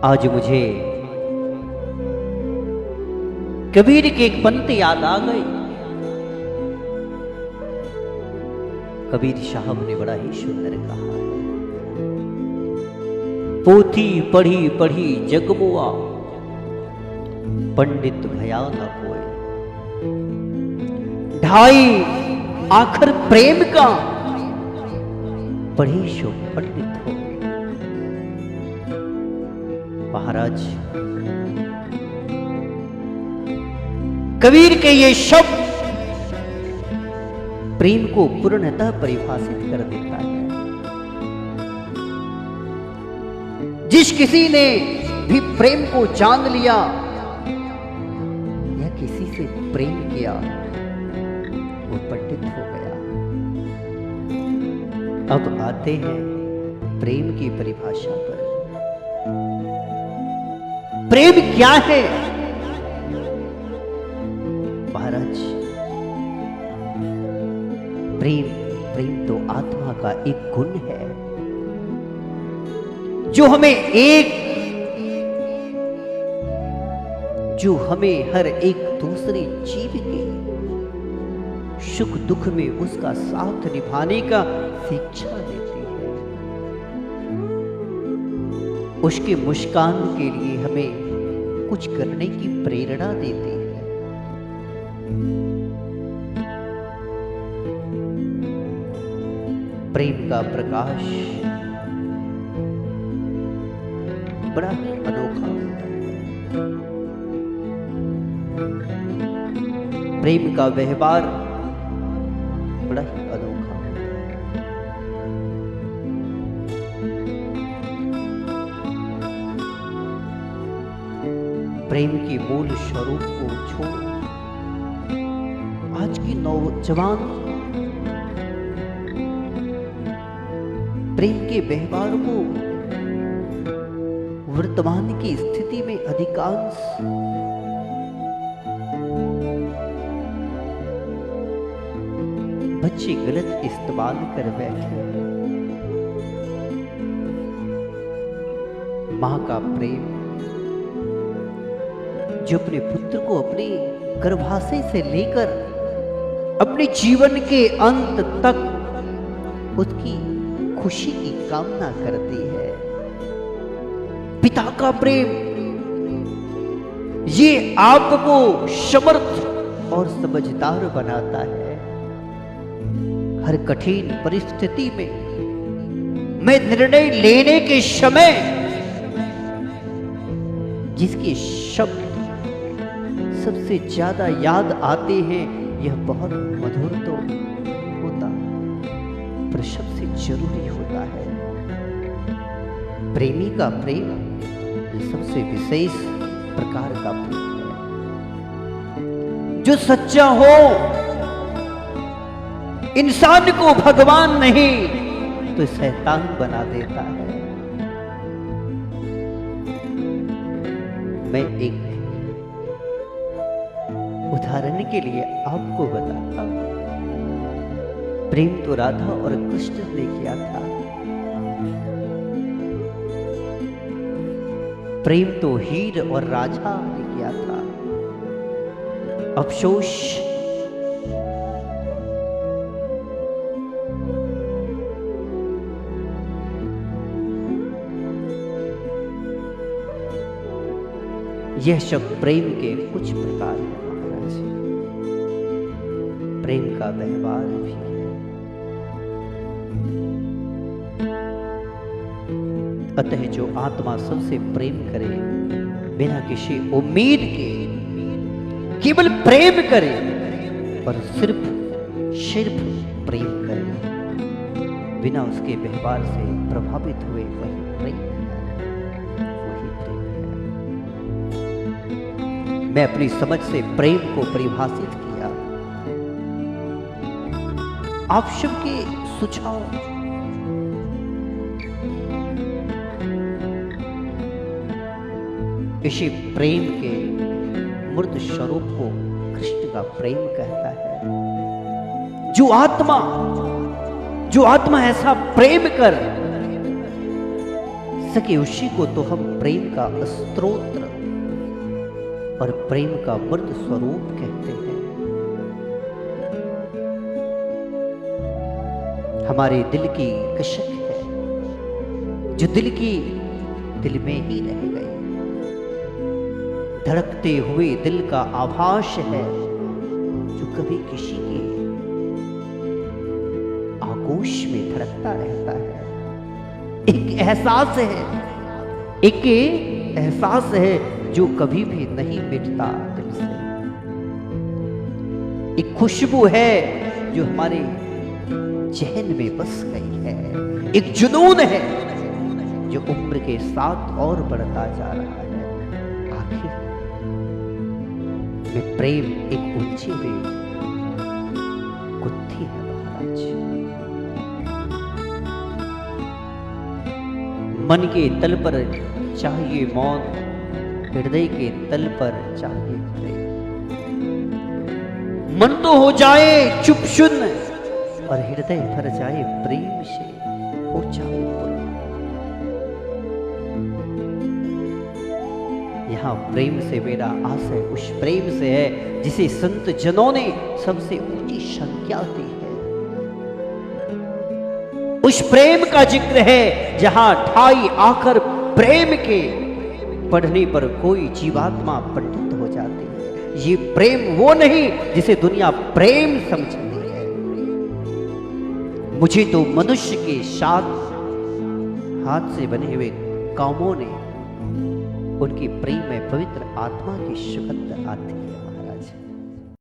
आज मुझे कबीर की एक पंक्ति याद आ गई। कबीर साहब ने बड़ा ही सुंदर कहा, पोथी पढ़ी पढ़ी जगमुआ, पंडित भया न कोई। ढाई आखिर प्रेम का, पढ़ी सो पंडित हो। महाराज, कबीर के ये शब्द प्रेम को पूर्णतः परिभाषित कर देता है। जिस किसी ने भी प्रेम को जान लिया या किसी से प्रेम किया, वो पंडित हो गया। अब आते हैं प्रेम की परिभाषा पर। प्रेम क्या है महाराज? प्रेम तो आत्मा का एक गुण है जो हमें हर एक दूसरे जीव के सुख दुख में उसका साथ निभाने का शिक्षा देती है। उसके मुस्कान के लिए हमें कुछ करने की प्रेरणा देती है। प्रेम का प्रकाश बड़ा ही अनोखा होता है। प्रेम का व्यवहार बड़ा ही अनोखा होता है। प्रेम के मूल स्वरूप को छोड़ आज की नौजवान प्रेम के व्यवहार को वर्तमान की स्थिति में अधिकांश बच्चे गलत इस्तेमाल कर बैठे हैं। मां का प्रेम जो अपने पुत्र को अपने गर्भाशय से लेकर अपने जीवन के अंत तक उसकी खुशी की कामना करती है। पिता का प्रेम ये आपको समर्थ और समझदार बनाता है। हर कठिन परिस्थिति में निर्णय लेने के समय जिसके शब्द सबसे ज्यादा याद आते हैं, यह बहुत मधुर तो होता पर सबसे जरूरी होता है। प्रेमी का प्रेम सबसे विशेष प्रकार का प्रेम है जो सच्चा हो। इंसान को भगवान नहीं तो शैतान बना देता है। मैं एक उदाहरण के लिए आपको बताता हूं। प्रेम तो राधा और कृष्ण ने किया था। प्रेम तो हीर और राजा ने किया था। अफसोस यह सब प्रेम के कुछ प्रकार हैं महाराज। प्रेम का व्यवहार भी है। अतः जो आत्मा सबसे प्रेम करे, बिना किसी उम्मीद के केवल प्रेम करे और सिर्फ प्रेम करे, बिना उसके व्यवहार से प्रभावित हुए, वही प्रेम है। वही प्रेम है। मैं अपनी समझ से प्रेम को परिभाषित किया। आप सबके सुझाव इसी प्रेम के मूर्त स्वरूप को कृष्ण का प्रेम कहता है। जो आत्मा ऐसा प्रेम कर सके उसी को तो हम प्रेम का स्तोत्र और प्रेम का मूर्त स्वरूप कहते हैं। हमारे दिल की कशक है जो दिल में ही रह गई, धड़कते हुए दिल का आभास है जो कभी किसी के आगोश में धड़कता रहता है। एक एहसास है जो कभी भी नहीं मिटता दिल से। एक खुशबू है जो हमारे चहन में बस गई है। एक जुनून है जो उम्र के साथ और बढ़ता जा रहा है। आखिर में प्रेम एक उलझी हुई गुत्थी है महाराज। मन के तल पर चाहिए मौन, हृदय के तल पर चाहिए प्रेम। मन तो हो जाए चुप शुन और हृदय भर जाए प्रेम से, हो जाए पूर्ण। यहाँ प्रेम से मेरा आशय उस प्रेम से है जिसे संत जनों ने सबसे ऊंची संज्ञा दी है। उस प्रेम का जिक्र है जहां ठाई आकर प्रेम के पढ़ने पर कोई जीवात्मा पंडित हो जाती है। ये प्रेम वो नहीं जिसे दुनिया प्रेम समझती है। मुझे तो मनुष्य के साथ हाथ से बने हुए कामों ने उनकी प्रेम में पवित्र आत्मा की सुगंध आती है।